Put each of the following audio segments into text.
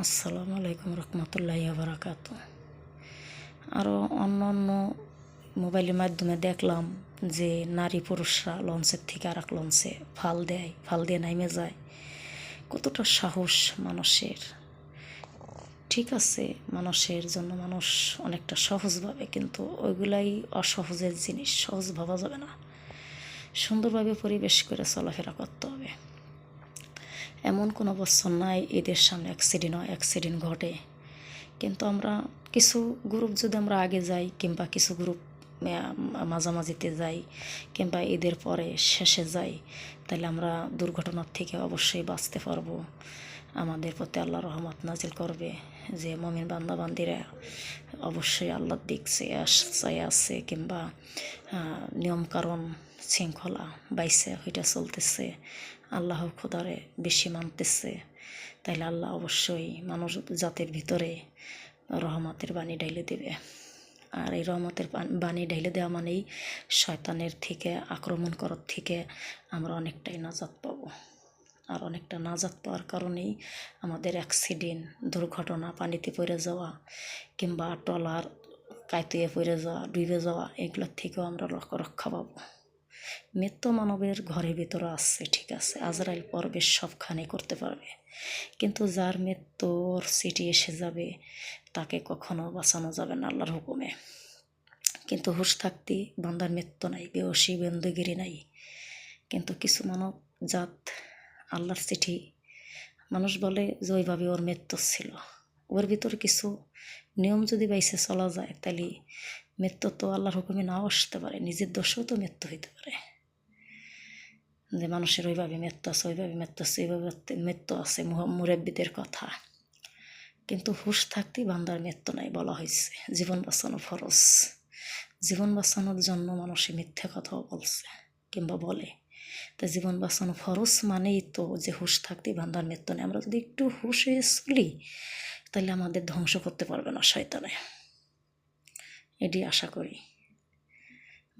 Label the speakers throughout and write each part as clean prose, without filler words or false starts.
Speaker 1: আসসালামু আলাইকুম রহমতুল্লাহি বারাকাত। আরও অন্য অন্য মোবাইলের মাধ্যমে দেখলাম যে নারী পুরুষরা লঞ্চের থেকে আর এক লঞ্চে ফাল দিয়ে নামে যায়। কতটা সাহস মানুষের! ঠিক আছে, মানুষের জন্য মানুষ অনেকটা সহজ ভাবে, কিন্তু ওইগুলাই অসহজের জিনিস, সহজ ভাবা যাবে না। সুন্দরভাবে পরিবেশ করে চলাফেরা করতে হবে। এমন কোনো বছর নাই এদের সামনে অ্যাক্সিডেন্ট ঘটে, কিন্তু আমরা কিছু গ্রুপ যদি আমরা আগে যাই, কিংবা কিছু গ্রুপ মাঝামাঝিতে যাই, কিংবা ঈদের পরে শেষে যাই, তাহলে আমরা দুর্ঘটনার থেকে অবশ্যই বাঁচতে পারবো। আমাদের প্রতি আল্লাহ রহমত নাজিল করবে যে মুমিন বান্দাবান্দিরা অবশ্যই আল্লাহর দিক চেয়ে আছে, কিংবা নিয়মকানুন শৃঙ্খলা বাইসে ওইটা চলতেছে, আল্লাহ খোদারে বেশি মানতেছে, তাইলে আল্লাহ অবশ্যই মানুষ জাতির ভিতরে রহমতের বাণী ঢেলে দেবে। আর এই রহমতের বাণী ঢেলে দেওয়া মানেই শয়তানের থেকে, আক্রমণ করার থেকে আমরা অনেকটাই নাজাত পাবো। আর অনেকটা নাজাত পাওয়ার কারণেই আমাদের অ্যাক্সিডেন্ট, দুর্ঘটনা, পানিতে পড়ে যাওয়া, কিংবা ট্রলার কাইতুয়ে পড়ে যাওয়া, ডুবে যাওয়া, এগুলোর থেকেও আমরা রক্ষা পাবো। মৃত্যু মানবের ঘরের ভিতরে আছে, ঠিক আছে, আজরাইল পর্বে সবখানে করতে পারবে, কিন্তু যার মৃত্যুর চিঠি এসে যাবে তাকে কখনো বাঁচানো যাবে না আল্লাহর হুকুমে। কিন্তু হুঁশ থাকতে বান্দার মৃত্যু নাই, বেহসি বন্দুগিরি নাই। কিন্তু কিছু মানব জাত আল্লাহর চিঠি, মানুষ বলে যে ওইভাবে ওর মৃত্যু ছিল, ওর ভিতরে কিছু নিয়ম যদি বাইসে চলা যায়, তাহলে মৃত্যু তো আল্লাহর হুকুমে নাও আসতে পারে, নিজের দোষেও তো মৃত্যু হইতে পারে। যে মানুষের ওইভাবে মৃত্যু আছে, ওইভাবে মৃত্যু আছে, এইভাবে মৃত্যু আছে, মুরব্বীদের কথা। কিন্তু হুঁশ থাকতেই বান্দার মৃত্যু নাই বলা হয়েছে। জীবন বাঁচানো ফরজ। জীবন বাঁচানোর জন্য মানুষে মিথ্যে কথাও বলছে, কিংবা বলে। তা জীবন বাঁচানো ফরজ মানেই তো যে হুঁশ থাকতেই বান্দার মৃত্যু নেই। আমরা যদি একটু হুঁশ হয়ে চলি, তাহলে আমাদের ধ্বংস করতে পারবে না শয়তানে। এটি আশা করি।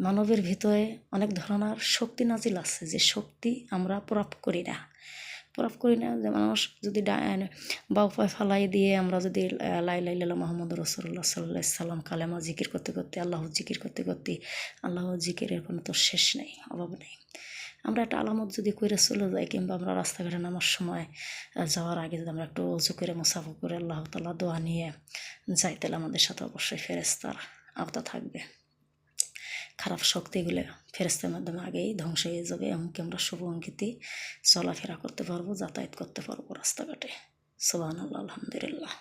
Speaker 1: মানবের ভিতরে অনেক ধরনের শক্তি নাজিল আছে, যে শক্তি আমরা প্রয়োগ করি না। যে মানুষ যদি বা উপায় ফালাই দিয়ে আমরা যদি লা ইলাহা ইল্লাল্লাহ মুহাম্মাদুর রাসূলুল্লাহ সাল্লাল্লাহু আলাইহি সাল্লাম কালেমা জিকির করতে করতে, আল্লাহ জিকির করতে করতে, আল্লাহ জিকিরের কোনো তো শেষ নেই, অভাব নেই। আমরা একটা আলামত যদি করে চলে যাই, কিংবা আমরা রাস্তাঘাটে নামার সময় যাওয়ার আগে যদি আমরা একটু ওযু করে মুসাফা করে আল্লাহ তাআলা দোয়া নিয়ে যাই, তাহলে আমাদের সাথে অবশ্যই ফেরেশতার আওতা থাকবে। খারাপ শক্তিগুলো ফেরেশতার মাধ্যমে আগেই ধ্বংস হয়ে যাবে, এমনকি আমরা শুভ অঙ্কিতে চলাফেরা করতে পারবো, যাতায়াত করতে পারবো রাস্তাঘাটে। সুবহানাল্লাহ, আলহামদুলিল্লাহ।